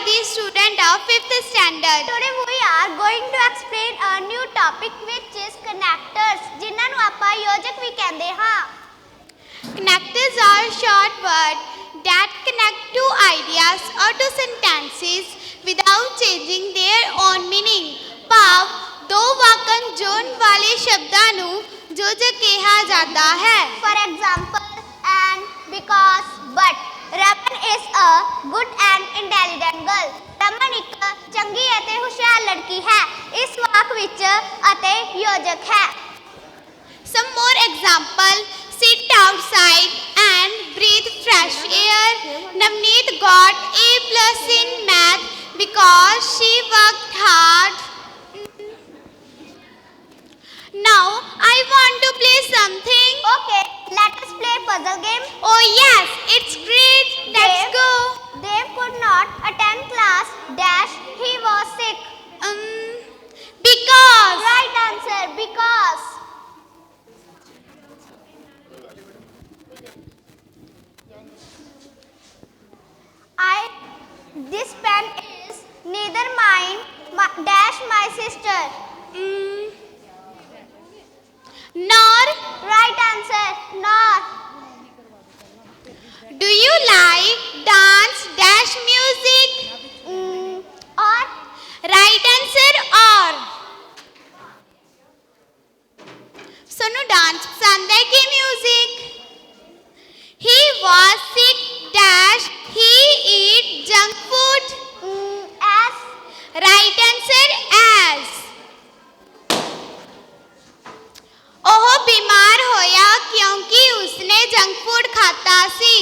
the student of 5th standard. Today we are going to explain a new topic which is connectors, जिन्हां ਨੂੰ ਆਪਾਂ ਯੋਜਕ ਵੀ ਕਹਿੰਦੇ ਹਾਂ। Connectors are short words that connect two ideas or two sentences without changing their own meaning. ਭਾਵ ਦੋ ਵਾਕਾਂ ਜੋੜਨ ਵਾਲੇ ਸ਼ਬਦਾਂ ਨੂੰ ਯੋਜਕ ਕਿਹਾ ਜਾਂਦਾ ਹੈ। For example, and, because, but. Raman is a good and intelligent girl. Raman ਇੱਕ ਚੰਗੀ ਅਤੇ ਹੁਸ਼ਿਆਰ ਲੜਕੀ ਹੈ। ਇਸ ਵਾਕ ਵਿੱਚ ਅਤੇ ਯੋਜਕ ਹੈ। Some more example: sit outside and breathe fresh air. Navneet got A+ in math because she worked hard. Now I want to play something. Okay, let us play puzzle game. Oh yes, it's great. Let's go. Dev could not attend class dash he was sick. Because. Right answer, because. This pen is neither mine dash my sister. Nor. Right answer, nor. Do you like dance dash music? Or. Right answer, or. Sonu dance पसंद है कि music? He was sick dash he eat junk food. As. Right answer, as. ਉਹ ਬਿਮਾਰ ਹੋਇਆ ਕਿਉਂਕਿ ਉਸਨੇ junk food ਖਾਤਾ ਸੀ।